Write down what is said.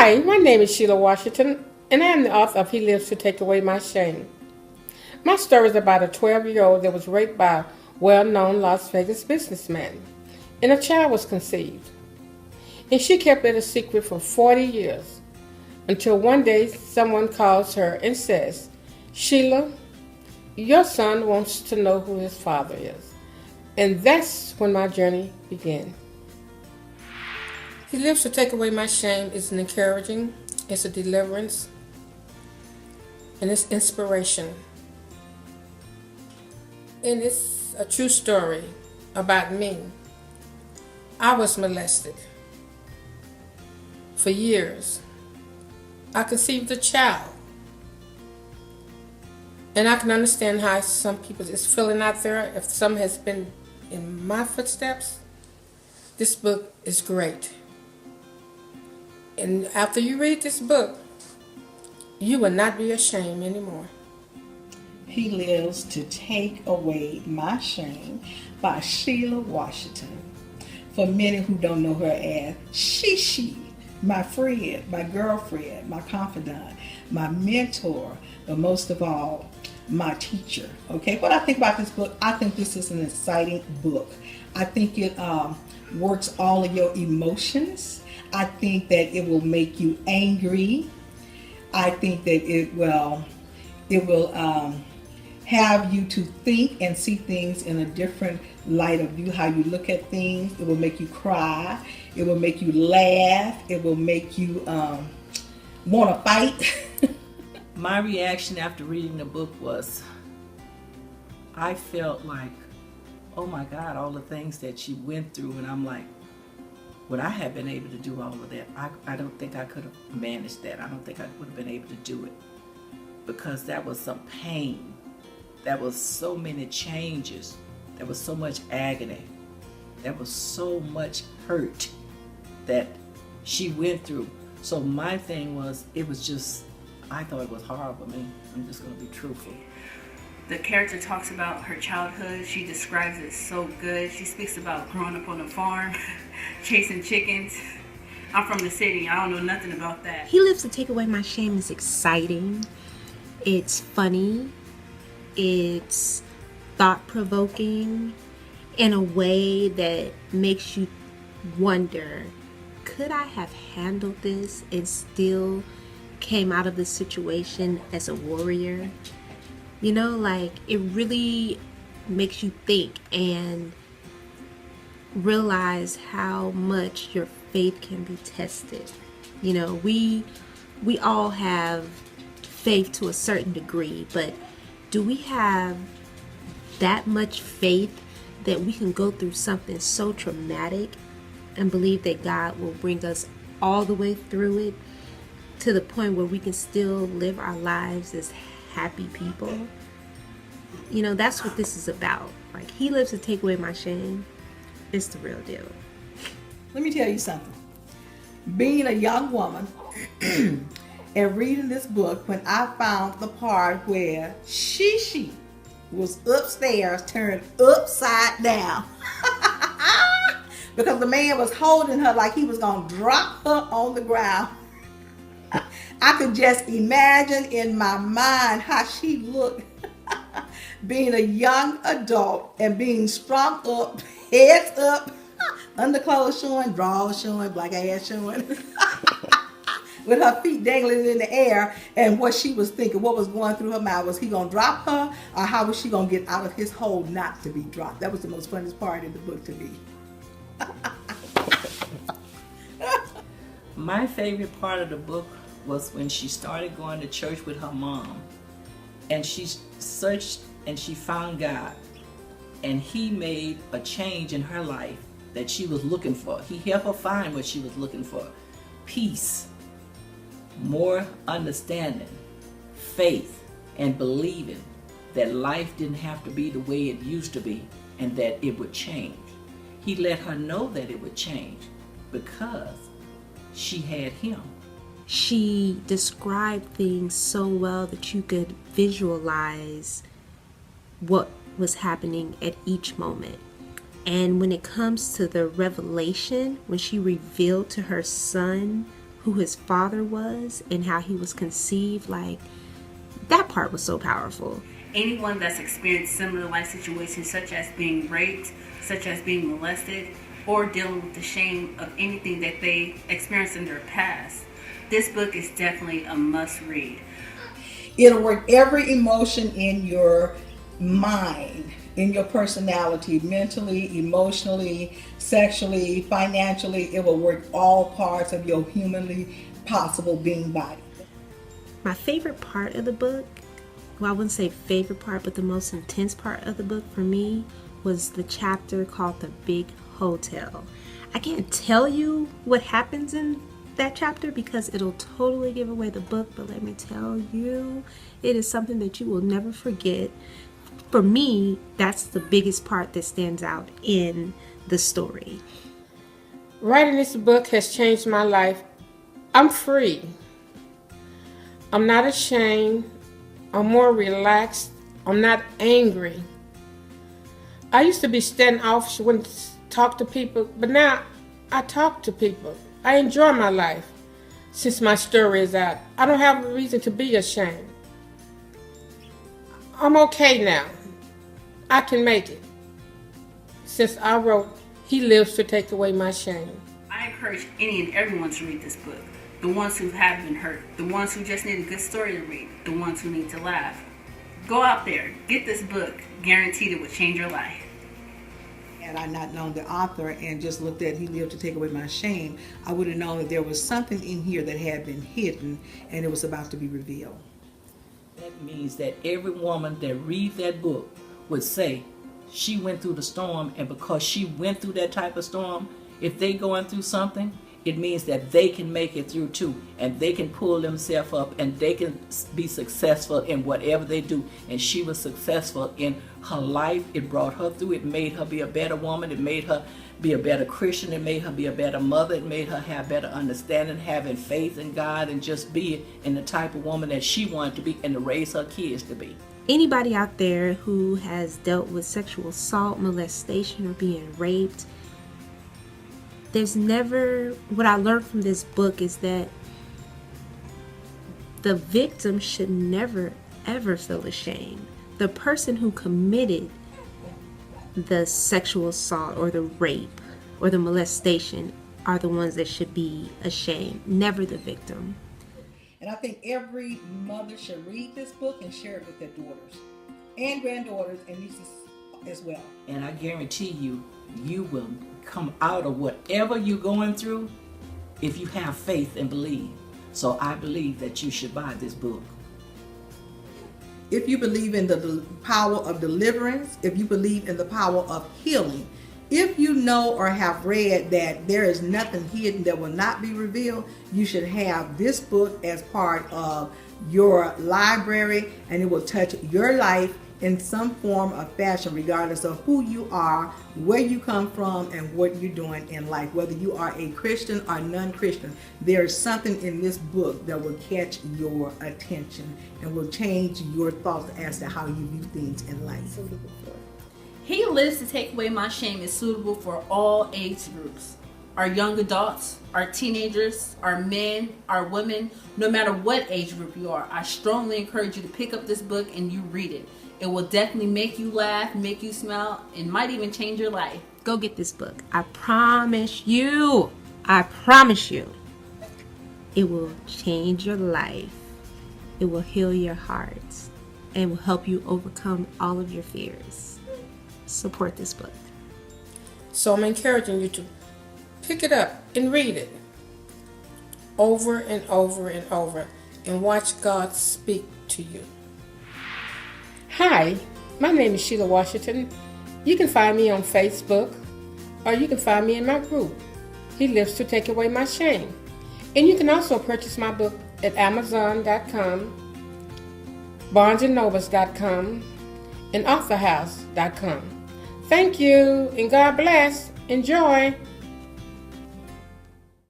Hi, my name is Shelia Washington, and I am the author of He Lives to Take Away My Shame. My story is about a 12-year-old that was raped by a well-known Las Vegas businessman, and a child was conceived. And she kept it a secret for 40 years, until one day someone calls her and says, Sheila, your son wants to know who his father is. And that's when my journey began. He Lives to Take Away My Shame is an encouraging, it's a deliverance, and it's inspiration. And it's a true story about me. I was molested for years. I conceived a child. And I can understand how some people is feeling out there. If some has been in my footsteps, this book is great. And after you read this book, you will not be ashamed anymore. He Lives to Take Away My Shame by Shelia Washington. For many who don't know her as she, my friend, my girlfriend, my confidant, my mentor, but most of all, my teacher. Okay, what I think about this book, I think this is an exciting book. I think it works all of your emotions. I think that it will make you angry. I think that it will have you to think and see things in a different light of view, how you look at things. It will make you cry. It will make you laugh. It will make you want to fight. My reaction after reading the book was, I felt like, oh my God, all the things that she went through, and I'm like, would I have been able to do all of that? I don't think I could have managed that. I don't think I would have been able to do it, because that was some pain. That was so many changes. There was so much agony. There was so much hurt that she went through. So my thing was, it was just, I thought it was horrible. I mean, I'm just going to be truthful. The character talks about her childhood. She describes it so good. She speaks about growing up on a farm, chasing chickens. I'm from the city. I don't know nothing about that. He Lives to Take Away My Shame is exciting. It's funny. It's thought-provoking in a way that makes you wonder, could I have handled this and still came out of the situation as a warrior? You know, like, it really makes you think and realize how much your faith can be tested. You know, we all have faith to a certain degree, but do we have that much faith that we can go through something so traumatic and believe that God will bring us all the way through it to the point where we can still live our lives as happy people? You know, that's what this is about. Like, He Lives to Take Away My Shame. It's the real deal. Let me tell you something. Being a young woman and reading this book, when I found the part where she was upstairs turned upside down because the man was holding her like he was going to drop her on the ground. I could just imagine in my mind how she looked being a young adult and being strung up, heads up, underclothes showing, drawers showing, black ass showing, with her feet dangling in the air. And what she was thinking, what was going through her mind, was he going to drop her, or how was she going to get out of his hold not to be dropped? That was the most funniest part in the book to me. My favorite part of the book was when she started going to church with her mom, and she searched and she found God, and He made a change in her life that she was looking for. He helped her find what she was looking for: peace, more understanding, faith, and believing that life didn't have to be the way it used to be, and that it would change. He let her know that it would change because she had Him. She described things so well that you could visualize what was happening at each moment. And when it comes to the revelation, when she revealed to her son who his father was and how he was conceived. Like, that part was so powerful. Anyone that's experienced similar life situations, such as being raped, such as being molested, or dealing with the shame of anything that they experienced in their past, this book is definitely a must read. It'll work every emotion in your mind, in your personality, mentally, emotionally, sexually, financially. It will work all parts of your humanly possible being body. My favorite part of the book, well, I wouldn't say favorite part, but the most intense part of the book for me was the chapter called The Big Hotel. I can't tell you what happens in that chapter because it'll totally give away the book, but let me tell you, it is something that you will never forget. For me, that's the biggest part that stands out in the story. Writing this book has changed my life. I'm free. I'm not ashamed. I'm more relaxed. I'm not angry. I used to be standoffish when talk to people, but now I talk to people. I enjoy my life. Since my story is out, I don't have a reason to be ashamed. I'm okay now. I can make it. Since I wrote, He Lives to Take Away My Shame. I encourage any and everyone to read this book. The ones who have been hurt, the ones who just need a good story to read, the ones who need to laugh. Go out there, get this book. Guaranteed it will change your life. Had I not known the author and just looked at He Lived to Take Away My Shame, I would have known that there was something in here that had been hidden and it was about to be revealed. That means that every woman that reads that book would say she went through the storm, and because she went through that type of storm, if they going through something, it means that they can make it through too, and they can pull themselves up, and they can be successful in whatever they do. And she was successful in her life. It brought her through. It made her be a better woman. It made her be a better Christian. It made her be a better mother. It made her have better understanding, having faith in God, and just be in the type of woman that she wanted to be and to raise her kids to be. Anybody out there who has dealt with sexual assault, molestation, or being raped, what I learned from this book is that the victim should never, ever feel ashamed. The person who committed the sexual assault or the rape or the molestation are the ones that should be ashamed, never the victim. And I think every mother should read this book and share it with their daughters and granddaughters and nieces as well. And I guarantee you, you will come out of whatever you're going through if you have faith and believe. So I believe that you should buy this book. If you believe in the power of deliverance, if you believe in the power of healing, if you know or have read that there is nothing hidden that will not be revealed, you should have this book as part of your library, and it will touch your life in some form or fashion, regardless of who you are, where you come from, and what you're doing in life. Whether you are a Christian or non-Christian, there is something in this book that will catch your attention and will change your thoughts as to how you view things in life. He Lives to Take Away My Shame is suitable for all age groups. Our young adults, our teenagers, our men, our women, no matter what age group you are, I strongly encourage you to pick up this book and you read it. It will definitely make you laugh, make you smile, and might even change your life. Go get this book. I promise you. It will change your life. It will heal your heart and will help you overcome all of your fears. Support this book. So I'm encouraging you to pick it up and read it over and over and over and watch God speak to you. Hi, my name is Shelia Washington. You can find me on Facebook, or you can find me in my group, He Lives to Take Away My Shame. And you can also purchase my book at Amazon.com, BarnesandNobles.com, and AuthorHouse.com. Thank you, and God bless. Enjoy.